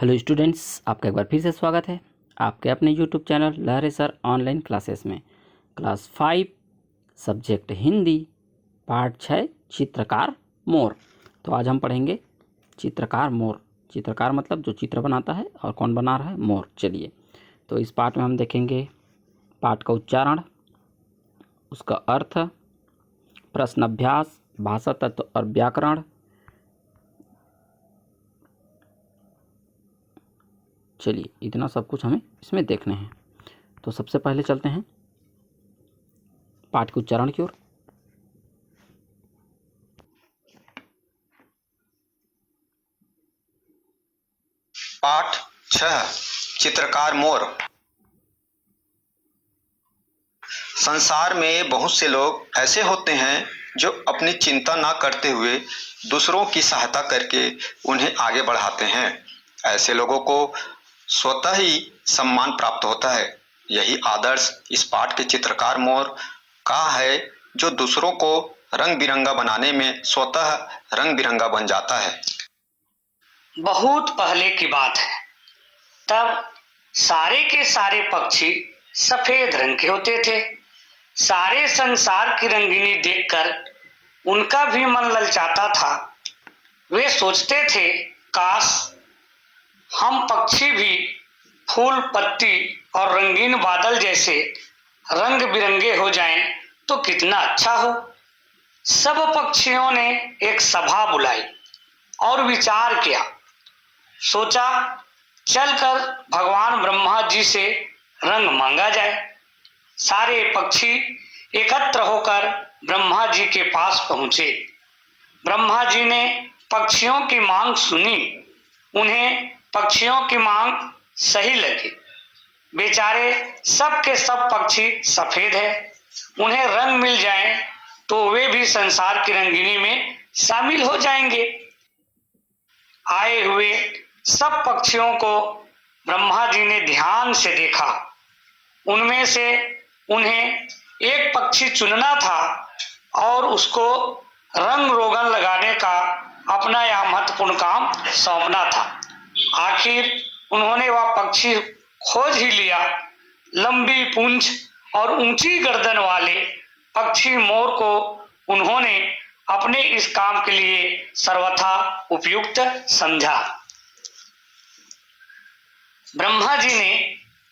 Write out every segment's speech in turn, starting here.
Hello students, आपका एक बार फिर से स्वागत है आपके अपने यूट्यूब चैनल लहरे सर ऑनलाइन क्लासेस में। क्लास 5 सब्जेक्ट हिंदी पार्ट 6 चित्रकार मोर। तो आज हम पढ़ेंगे चित्रकार मोर। चित्रकार मतलब जो चित्र बनाता है, और कौन बना रहा है? मोर। चलिए, तो इस पाठ में हम देखेंगे पाठ का उच्चारण, उसका अर्थ, प्रश्न अभ्यास, भाषा तत्व और व्याकरण। चलिए, इतना सब कुछ हमें इसमें देखने हैं। तो सबसे पहले चलते हैं पाठ के उच्चारण की ओर। पाठ 6 चित्रकार मोर। संसार में बहुत से लोग ऐसे होते हैं जो अपनी चिंता ना करते हुए दूसरों की सहायता करके उन्हें आगे बढ़ाते हैं। ऐसे लोगों को स्वतः ही सम्मान प्राप्त होता है। यही आदर्श इस पाठ के चित्रकार मोर का है, जो दूसरों को रंग बिरंगा बनाने में स्वतः रंग बिरंगा बन जाता है। बहुत पहले की बात है, तब सारे के सारे पक्षी सफेद रंग के होते थे। सारे संसार की रंगीनी देखकर उनका भी मन ललचाता था। वे सोचते थे, काश हम पक्षी भी फूल पत्ती और रंगीन बादल जैसे रंग बिरंगे हो जाएं तो कितना अच्छा हो। सब पक्षियों ने एक सभा बुलाई और विचार किया। सोचा, चलकर भगवान ब्रह्मा जी से रंग मांगा जाए। सारे पक्षी एकत्र होकर ब्रह्मा जी के पास पहुंचे। ब्रह्मा जी ने पक्षियों की मांग सुनी। उन्हें पक्षियों की मांग सही लगी। बेचारे सब के सब पक्षी सफेद है, उन्हें रंग मिल जाए तो वे भी संसार की रंगीनी में शामिल हो जाएंगे। आए हुए सब पक्षियों को ब्रह्मा जी ने ध्यान से देखा। उनमें से उन्हें एक पक्षी चुनना था और उसको रंग रोगन लगाने का अपना यह महत्वपूर्ण काम सौंपना था। आखिर उन्होंने वह पक्षी खोज ही लिया। लंबी पूंछ और ऊंची गर्दन वाले पक्षी मोर को उन्होंने अपने इस काम के लिए सर्वथा उपयुक्त समझा। ब्रह्मा जी ने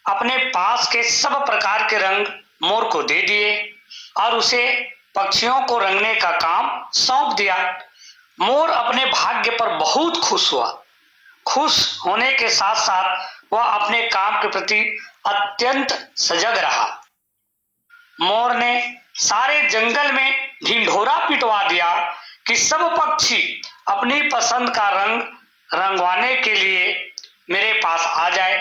अपने पास के सब प्रकार के रंग मोर को दे दिए और उसे पक्षियों को रंगने का काम सौंप दिया। मोर अपने भाग्य पर बहुत खुश हुआ। खुश होने के साथ साथ वह अपने काम के प्रति अत्यंत सजग रहा। मोर ने सारे जंगल में ढिंढोरा पिटवा दिया कि सब पक्षी अपनी पसंद का रंग रंगवाने के लिए मेरे पास आ जाए।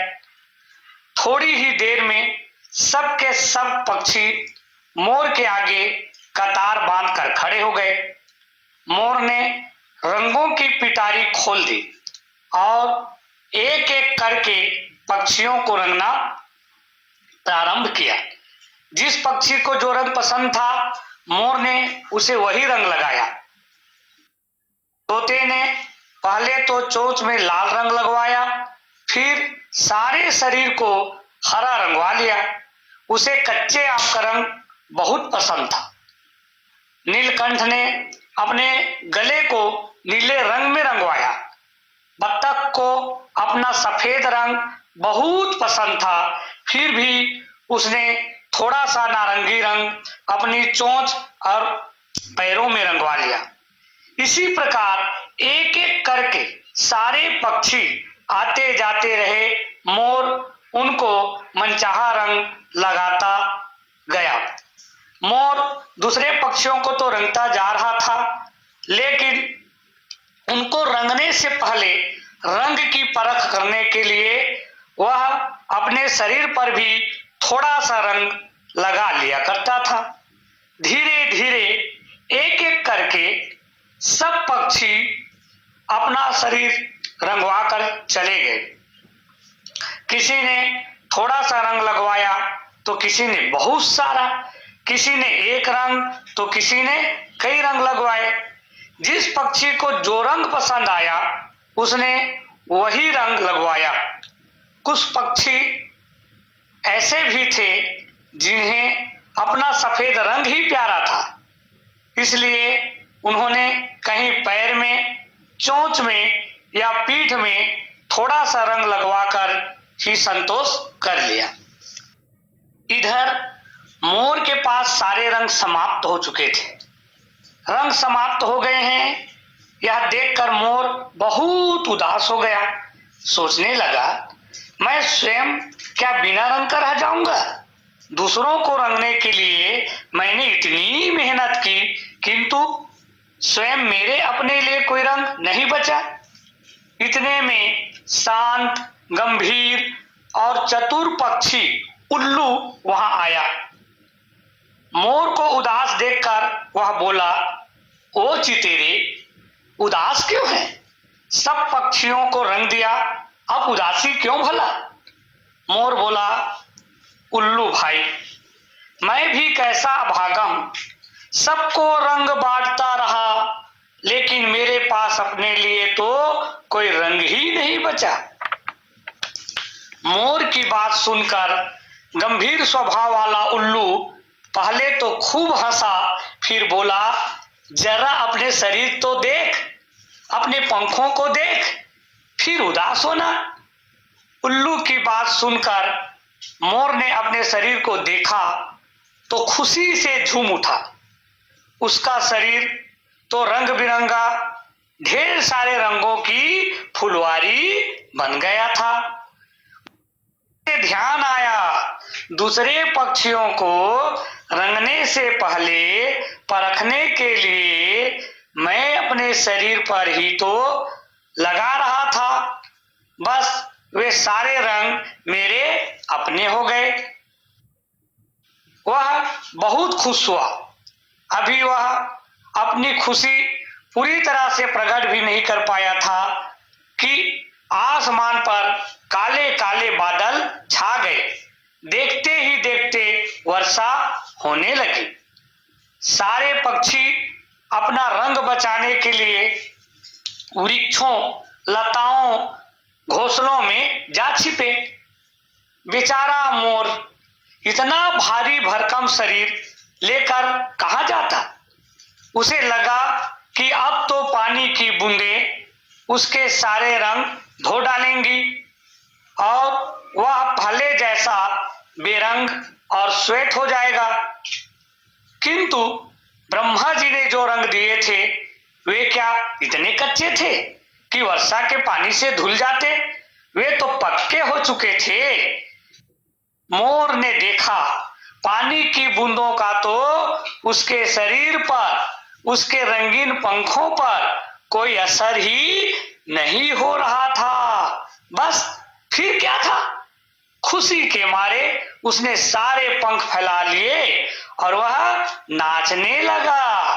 थोड़ी ही देर में सब के सब पक्षी मोर के आगे कतार बांधकर खड़े हो गए। मोर ने रंगों की पिटारी खोल दी और एक एक करके पक्षियों को रंगना प्रारंभ किया। जिस पक्षी को जो रंग पसंद था, मोर ने उसे वही रंग लगाया। तोते ने पहले तो चोंच में लाल रंग लगवाया, फिर सारे शरीर को हरा रंगवा लिया। उसे कच्चे आम का रंग बहुत पसंद था। नीलकंठ ने अपने गले को नीले रंग में रंगवाया। बत्तख को अपना सफेद रंग बहुत पसंद था, फिर भी उसने थोड़ा सा नारंगी रंग अपनी चोंच और पैरों में रंगवा लिया। इसी प्रकार एक एक करके सारे पक्षी आते जाते रहे। मोर उनको मनचाहा रंग लगाता गया। मोर दूसरे पक्षियों को तो रंगता जा रहा था, लेकिन उनको रंगने से पहले रंग की परख करने के लिए वह अपने शरीर पर भी थोड़ा सा रंग लगा लिया करता था। धीरे धीरे एक एक करके सब पक्षी अपना शरीर रंगवा कर चले गए। किसी ने थोड़ा सा रंग लगवाया तो किसी ने बहुत सारा, किसी ने एक रंग तो किसी ने कई रंग लगवाए। जिस पक्षी को जो रंग पसंद आया उसने वही रंग लगवाया। कुछ पक्षी ऐसे भी थे जिन्हें अपना सफेद रंग ही प्यारा था, इसलिए उन्होंने कहीं पैर में, चोंच में या पीठ में थोड़ा सा रंग लगवाकर ही संतोष कर लिया। इधर मोर के पास सारे रंग समाप्त हो चुके थे। रंग समाप्त हो गए हैं, यह देखकर मोर बहुत उदास हो गया। सोचने लगा, मैं स्वयं क्या बिना रंग का रह जाऊंगा? दूसरों को रंगने के लिए मैंने इतनी मेहनत की, किंतु स्वयं मेरे अपने लिए कोई रंग नहीं बचा। इतने में शांत, गंभीर और चतुर पक्षी उल्लू वहां आया। मोर को उदास देखकर वह बोला, ओ चितेरे, उदास क्यों है? सब पक्षियों को रंग दिया, अब उदासी क्यों भला? मोर बोला, उल्लू भाई, मैं भी कैसा अभागा हूं, सबको रंग बांटता रहा, लेकिन मेरे पास अपने लिए तो कोई रंग ही नहीं बचा। मोर की बात सुनकर गंभीर स्वभाव वाला उल्लू पहले तो खूब हंसा, फिर बोला, जरा अपने शरीर तो देख, अपने पंखों को देख, फिर उदास होना। उल्लू की बात सुनकर मोर ने अपने शरीर को देखा तो खुशी से झूम उठा। उसका शरीर तो रंग बिरंगा, ढेर सारे रंगों की फुलवारी बन गया था। ध्यान आया, दूसरे पक्षियों को रंगने से पहले परखने के लिए मैं अपने शरीर पर ही तो लगा रहा था, बस वे सारे रंग मेरे अपने हो गए। वह बहुत खुश हुआ। अभी वह अपनी खुशी पूरी तरह से प्रकट भी नहीं कर पाया था कि आसमान पर काले काले बादल छा गए। देखते ही देखते वर्षा होने लगी। सारे पक्षी अपना रंग बचाने के लिए वृक्षों, लताओं, घोंसलों में जा छिपे। बेचारा मोर इतना भारी भरकम शरीर लेकर कहाँ जाता? उसे लगा कि अब तो पानी की बूंदें उसके सारे रंग धो डालेंगी और वह पहले जैसा बेरंग और श्वेत हो जाएगा। किंतु ब्रह्मा जी ने जो रंग दिए थे वे क्या इतने कच्चे थे कि वर्षा के पानी से धुल जाते? वे तो पक्के हो चुके थे। मोर ने देखा पानी की बूंदों का तो उसके शरीर पर, उसके रंगीन पंखों पर कोई असर ही नहीं हो रहा था। बस फिर क्या था? खुशी के मारे उसने सारे पंख फैला लिए और वह नाचने लगा।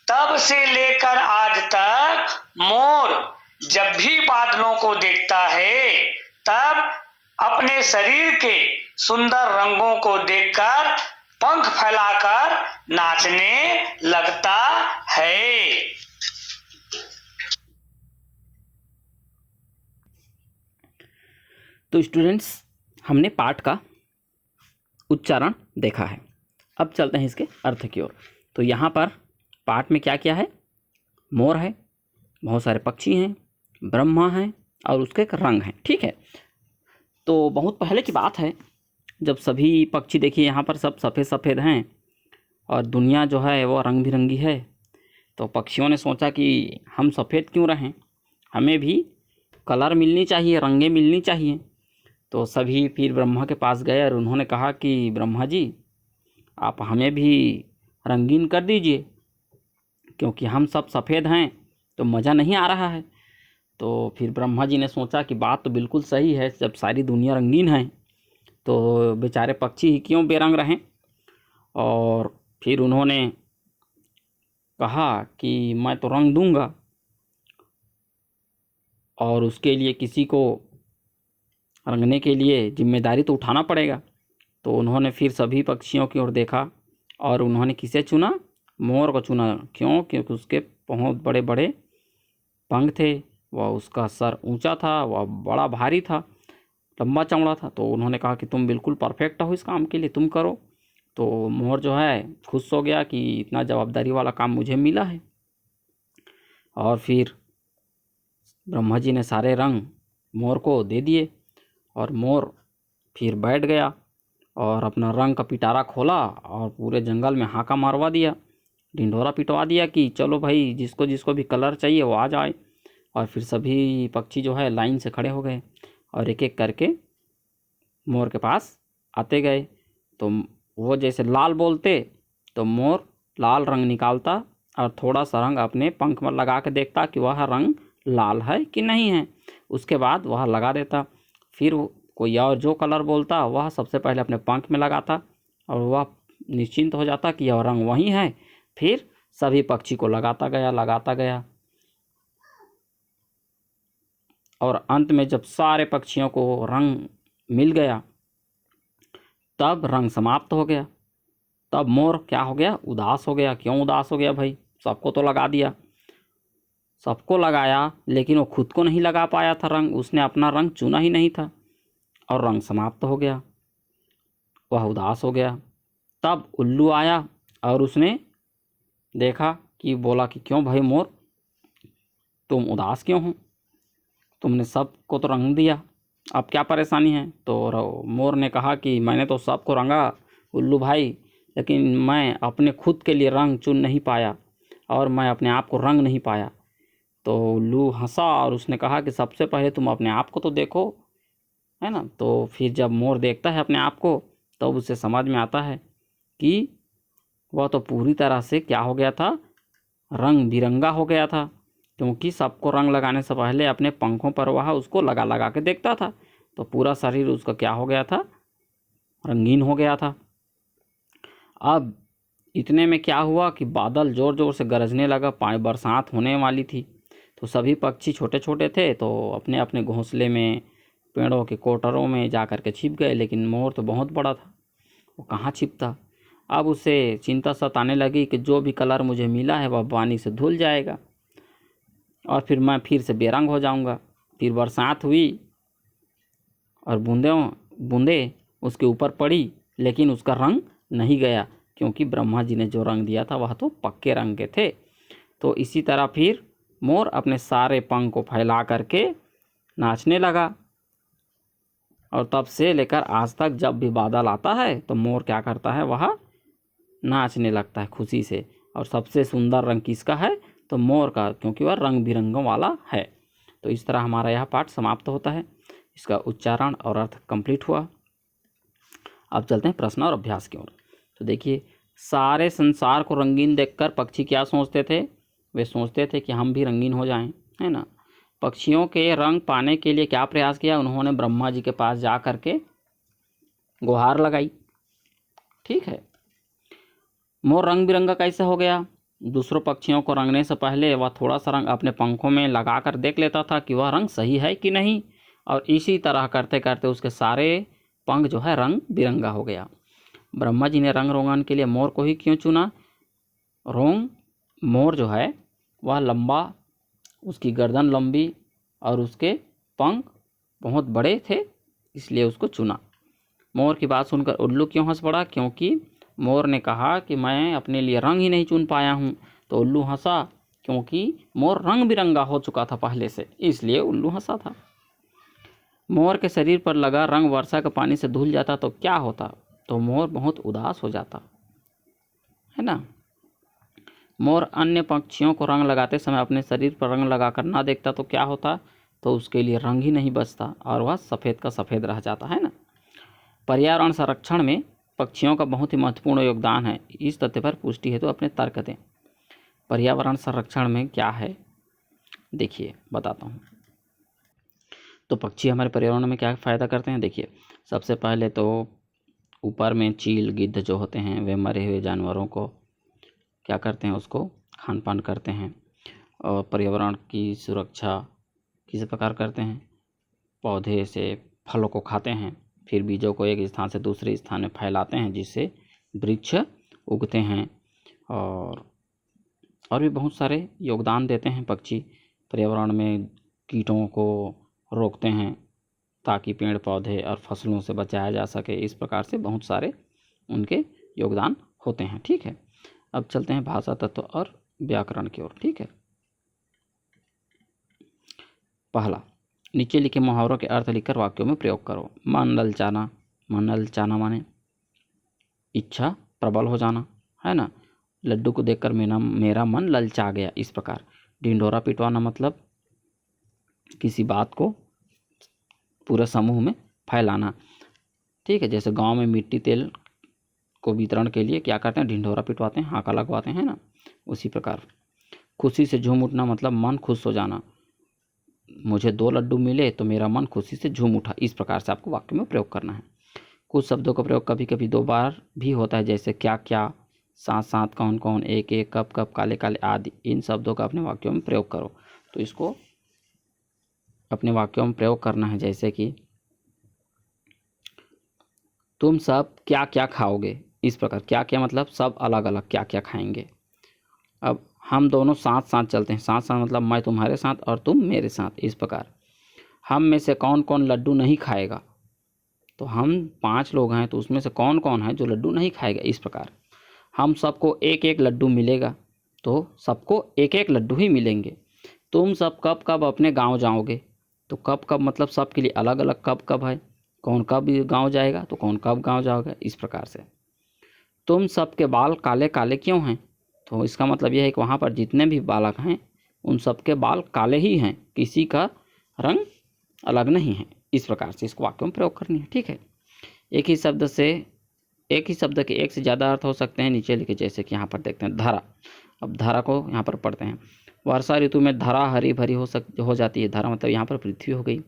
तब से लेकर आज तक मोर जब भी बादलों को देखता है तब अपने शरीर के सुंदर रंगों को देखकर पंख फैलाकर नाचने लगता है। तो स्टूडेंट्स, हमने पाठ का उच्चारण देखा है। अब चलते हैं इसके अर्थ की ओर। तो यहाँ पर पाठ में क्या क्या है? मोर है, बहुत सारे पक्षी हैं, ब्रह्मा हैं और उसके एक रंग हैं। ठीक है, तो बहुत पहले की बात है जब सभी पक्षी, देखिए यहाँ पर सब सफ़ेद सफ़ेद हैं और दुनिया जो है वो रंग बिरंगी है। तो पक्षियों ने सोचा कि हम सफ़ेद क्यों रहें, हमें भी कलर मिलनी चाहिए, रंगें मिलनी चाहिए। तो सभी फिर ब्रह्मा के पास गए और उन्होंने कहा कि ब्रह्मा जी, आप हमें भी रंगीन कर दीजिए, क्योंकि हम सब सफ़ेद हैं तो मज़ा नहीं आ रहा है। तो फिर ब्रह्मा जी ने सोचा कि बात तो बिल्कुल सही है, जब सारी दुनिया रंगीन है तो बेचारे पक्षी ही क्यों बेरंग रहें। और फिर उन्होंने कहा कि मैं तो रंग दूंगा और उसके लिए किसी को रंगने के लिए जिम्मेदारी तो उठाना पड़ेगा। तो उन्होंने फिर सभी पक्षियों की ओर देखा और उन्होंने किसे चुना? मोर को चुना। क्यों? क्योंकि उसके बहुत बड़े बड़े पंख थे वह उसका सर ऊंचा था, वह बड़ा भारी था, लंबा चौड़ा था। तो उन्होंने कहा कि तुम बिल्कुल परफेक्ट हो इस काम के लिए, तुम करो। तो मोर जो है खुश हो गया कि इतना जवाबदारी वाला काम मुझे मिला है। और फिर ब्रह्मा जी ने सारे रंग मोर को दे दिए और मोर फिर बैठ गया और अपना रंग का पिटारा खोला और पूरे जंगल में हाका मारवा दिया, ढिंढोरा पिटवा दिया कि चलो भाई, जिसको जिसको भी कलर चाहिए वो आ जाए। और फिर सभी पक्षी जो है लाइन से खड़े हो गए और एक एक करके मोर के पास आते गए। तो वो जैसे लाल बोलते तो मोर लाल रंग निकालता और थोड़ा सा रंग अपने पंख में लगा के देखता कि वह रंग लाल है कि नहीं है। उसके बाद वह लगा देता। फिर कोई और जो कलर बोलता वह सबसे पहले अपने पंख में लगाता और वह निश्चिंत हो जाता कि यह रंग वही है। फिर सभी पक्षी को लगाता गया और अंत में जब सारे पक्षियों को रंग मिल गया तब रंग समाप्त हो गया। तब मोर क्या हो गया, उदास हो गया। क्यों उदास हो गया भाई, सबको तो लगा दिया, सबको लगाया, लेकिन वो खुद को नहीं लगा पाया था रंग, उसने अपना रंग चुना ही नहीं था और रंग समाप्त हो गया। वह उदास हो गया। तब उल्लू आया और उसने देखा कि बोला कि क्यों भाई मोर, तुम उदास क्यों हो, तुमने सबको तो रंग दिया, अब क्या परेशानी है। तो मोर ने कहा कि मैंने तो सबको रंगा उल्लू भाई, लेकिन मैं अपने खुद के लिए रंग चुन नहीं पाया और मैं अपने आप को रंग नहीं पाया। तो उल्लू हंसा और उसने कहा कि सबसे पहले तुम अपने आप को तो देखो, है ना। तो फिर जब मोर देखता है अपने आप को तब उसे समझ में आता है कि वह तो पूरी तरह से क्या हो गया था, रंग बिरंगा हो गया था, क्योंकि सबको रंग लगाने से पहले अपने पंखों पर वह उसको लगा लगा के देखता था। तो पूरा शरीर उसका क्या हो गया था, रंगीन हो गया था। अब इतने में क्या हुआ कि बादल ज़ोर ज़ोर से गरजने लगा, पानी बरसात होने वाली थी। तो सभी पक्षी छोटे छोटे थे तो अपने अपने घोंसले में, पेड़ों के कोटरों में जा कर के छिप गए, लेकिन मोर तो बहुत बड़ा था, वो कहाँ छिपता। अब उसे चिंता सताने लगी कि जो भी कलर मुझे मिला है वह पानी से धुल जाएगा और फिर मैं फिर से बेरंग हो जाऊंगा। फिर बरसात हुई और बूंदे उसके ऊपर पड़ी, लेकिन उसका रंग नहीं गया, क्योंकि ब्रह्मा जी ने जो रंग दिया था वह तो पक्के रंग के थे। तो इसी तरह फिर मोर अपने सारे पंख को फैला करके नाचने लगा और तब से लेकर आज तक जब भी बादल आता है तो मोर क्या करता है, वह नाचने लगता है खुशी से। और सबसे सुंदर रंग किसका है, तो मोर का, क्योंकि वह रंग बिरंगों वाला है। तो इस तरह हमारा यह पाठ समाप्त होता है। इसका उच्चारण और अर्थ कंप्लीट हुआ। अब चलते हैं प्रश्न और अभ्यास की ओर। तो देखिए, सारे संसार को रंगीन देखकर पक्षी क्या सोचते थे, वे सोचते थे कि हम भी रंगीन हो जाएं, है ना। पक्षियों के रंग पाने के लिए क्या प्रयास किया, उन्होंने ब्रह्मा जी के पास जा कर के गुहार लगाई। ठीक है। मोर रंग बिरंगा कैसे हो गया, दूसरों पक्षियों को रंगने से पहले वह थोड़ा सा रंग अपने पंखों में लगा कर देख लेता था कि वह रंग सही है कि नहीं, और इसी तरह करते करते उसके सारे पंख जो है रंग बिरंगा हो गया। ब्रह्मा जी ने रंग रोगन के लिए मोर को ही क्यों चुना, मोर जो है वह लंबा, उसकी गर्दन लंबी और उसके पंख बहुत बड़े थे, इसलिए उसको चुना। मोर की बात सुनकर उल्लू क्यों हंस पड़ा, क्योंकि मोर ने कहा कि मैं अपने लिए रंग ही नहीं चुन पाया हूँ। तो उल्लू हंसा, क्योंकि मोर रंग बिरंगा हो चुका था पहले से, इसलिए उल्लू हंसा था। मोर के शरीर पर लगा रंग वर्षा के पानी से धुल जाता तो क्या होता, तो मोर बहुत उदास हो जाता, है ना। मोर अन्य पक्षियों को रंग लगाते समय अपने शरीर पर रंग लगाकर ना देखता तो क्या होता, तो उसके लिए रंग ही नहीं बचता और वह सफ़ेद का सफ़ेद रह जाता, है ना। पर्यावरण संरक्षण में पक्षियों का बहुत ही महत्वपूर्ण योगदान है, इस तथ्य पर पुष्टि हेतु अपने तर्क दें। पर्यावरण संरक्षण में क्या है, देखिए बताता हूँ। तो पक्षी हमारे पर्यावरण में क्या फ़ायदा करते हैं, देखिए सबसे पहले तो ऊपर में चील गिद्ध जो होते हैं वे मरे हुए जानवरों को क्या करते हैं, उसको खान पान करते हैं। और पर्यावरण की सुरक्षा किस प्रकार करते हैं, पौधे से फलों को खाते हैं, फिर बीजों को एक स्थान से दूसरे स्थान में फैलाते हैं, जिससे वृक्ष उगते हैं। और भी बहुत सारे योगदान देते हैं पक्षी पर्यावरण में, कीटों को रोकते हैं ताकि पेड़ पौधे और फसलों से बचाया जा सके। इस प्रकार से बहुत सारे उनके योगदान होते हैं। ठीक है, अब चलते हैं भाषा तत्व और व्याकरण की ओर। ठीक है, पहला, नीचे लिखे मुहावरों के अर्थ लिखकर वाक्यों में प्रयोग करो। मन ललचाना, मन ललचाना माने इच्छा प्रबल हो जाना, है ना। लड्डू को देखकर मेरा मन ललचा गया, इस प्रकार। ढिंढोरा पिटवाना मतलब किसी बात को पूरे समूह में फैलाना। ठीक है, जैसे गांव में मिट्टी तेल को वितरण के लिए क्या करते हैं, ढिंढोरा पिटवाते हैं, हाका लगवाते हैं ना, उसी प्रकार। खुशी से झूम उठना मतलब मन खुश हो जाना। मुझे 2 लड्डू मिले तो मेरा मन खुशी से झूम उठा। इस प्रकार से आपको वाक्य में प्रयोग करना है। कुछ शब्दों का प्रयोग कभी कभी 2 बार भी होता है, जैसे क्या क्या, साथ साथ, कौन कौन, एक एक, कब कब, काले काले आदि। इन शब्दों का अपने वाक्यों में प्रयोग करो। तो इसको अपने वाक्यों में प्रयोग करना है, जैसे कि तुम सब क्या क्या खाओगे। इस प्रकार, क्या क्या मतलब सब अलग अलग क्या क्या खाएंगे। अब हम दोनों साथ साथ चलते हैं। साथ साथ मतलब मैं तुम्हारे साथ और तुम मेरे साथ। इस प्रकार, हम में से कौन कौन लड्डू नहीं खाएगा। तो हम 5 लोग हैं, तो उसमें से कौन कौन है जो लड्डू नहीं खाएगा। इस प्रकार, हम सबको एक एक लड्डू मिलेगा, तो सबको एक एक लड्डू ही मिलेंगे। तुम सब कब कब अपने गांव जाओगे। तो कब कब मतलब सबके लिए अलग अलग कब कब है। कौन कब गांव जाएगा, तो कौन कब गांव जाओगे। इस प्रकार से, तुम सबके बाल काले काले क्यों हैं। तो इसका मतलब यह है कि वहाँ पर जितने भी बालक हैं उन सबके बाल काले ही हैं, किसी का रंग अलग नहीं है। इस प्रकार से इसको वाक्य में प्रयोग करनी है। ठीक है, एक ही शब्द के एक से ज़्यादा अर्थ हो सकते हैं। नीचे लिखे, जैसे कि यहाँ पर देखते हैं धरा। अब धरा को यहाँ पर पढ़ते हैं। वर्षा ऋतु में धरा हरी भरी हो जाती है। धरा मतलब यहाँ पर पृथ्वी हो गई।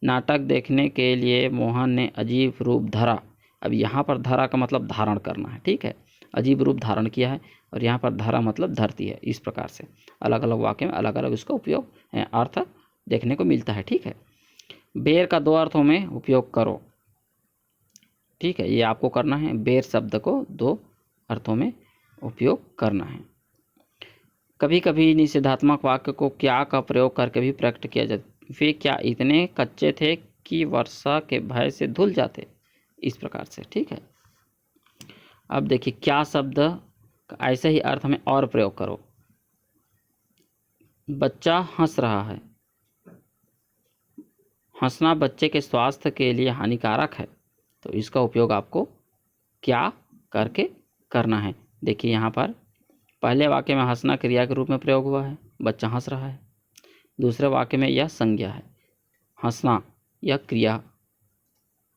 नाटक देखने के लिए मोहन ने अजीब रूप धरा। अब यहाँ पर धरा का मतलब धारण करना है। ठीक है, अजीब रूप धारण किया है, और यहाँ पर धरा मतलब धरती है। इस प्रकार से अलग अलग वाक्य में अलग अलग इसका उपयोग अर्थ देखने को मिलता है। ठीक है, बेर का 2 अर्थों में उपयोग करो। ठीक है, ये आपको करना है। बेर शब्द को 2 अर्थों में उपयोग करना है। कभी कभी निषेधात्मक वाक्य को क्या का प्रयोग करके भी प्रकट किया जाता है। वे क्या इतने कच्चे थे कि वर्षा के भय से धुल जाते। इस प्रकार से। ठीक है, अब देखिए, क्या शब्द का ऐसे ही अर्थ में और प्रयोग करो। बच्चा हंस रहा है। हंसना बच्चे के स्वास्थ्य के लिए हानिकारक है, तो इसका उपयोग आपको क्या करके करना है। देखिए, यहाँ पर पहले वाक्य में हंसना क्रिया के रूप में प्रयोग हुआ है, बच्चा हंस रहा है। दूसरे वाक्य में यह संज्ञा है, हंसना यह क्रिया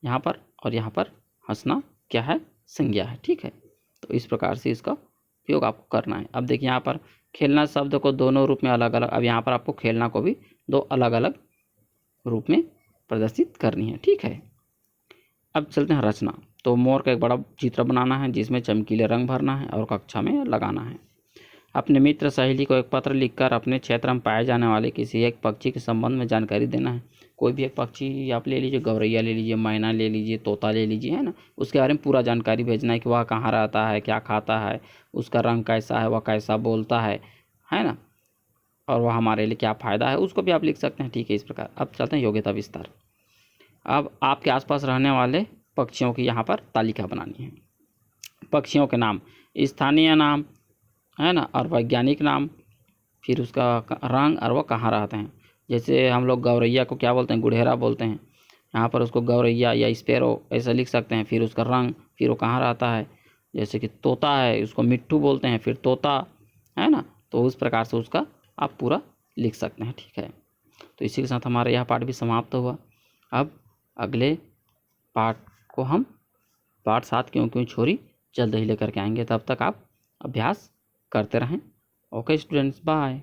यहाँ पर, और यहाँ पर हंसना क्या है, संज्ञा है। ठीक है, तो इस प्रकार से इसका उपयोग आपको करना है। अब देखिए, यहाँ पर खेलना शब्द को दोनों रूप में अलग अलग, अब यहाँ पर आपको खेलना को भी 2 अलग अलग रूप में प्रदर्शित करनी है। ठीक है, अब चलते हैं रचना। तो मोर का एक बड़ा चित्र बनाना है, जिसमें चमकीले रंग भरना है और कक्षा में लगाना है। अपने मित्र सहेली को एक पत्र लिखकर अपने क्षेत्र में पाए जाने वाले किसी एक पक्षी के संबंध में जानकारी देना है। कोई भी एक पक्षी आप ले लीजिए, गौरैया ले लीजिए, मैना ले लीजिए, तोता ले लीजिए, है ना। उसके बारे में पूरा जानकारी भेजना है कि वह कहाँ रहता है, क्या खाता है, उसका रंग कैसा है, वह कैसा बोलता है ना, और वह हमारे लिए क्या फ़ायदा है, उसको भी आप लिख सकते हैं। ठीक है, इस प्रकार। अब चलते हैं योग्यता विस्तार। अब आपके आसपास रहने वाले पक्षियों की यहाँ पर तालिका बनानी है। पक्षियों के नाम, स्थानीय नाम, है ना, और वैज्ञानिक नाम, फिर उसका रंग और वह कहाँ रहते हैं। जैसे हम लोग गौरैया को क्या बोलते हैं, गुड़हेरा बोलते हैं। यहाँ पर उसको गौरैया या स्पैरो ऐसा लिख सकते हैं। फिर उसका रंग, फिर वो कहाँ रहता है। जैसे कि तोता है, उसको मिट्ठू बोलते हैं, फिर तोता, है ना। तो उस प्रकार से उसका आप पूरा लिख सकते हैं। ठीक है, तो इसी के साथ हमारा यह पाठ भी समाप्त हुआ। अब अगले पाठ को हम पाठ 7 क्यों क्यों छोरी जल्द ही लेकर के आएंगे। तब तक आप अभ्यास करते रहें। Okay students, bye.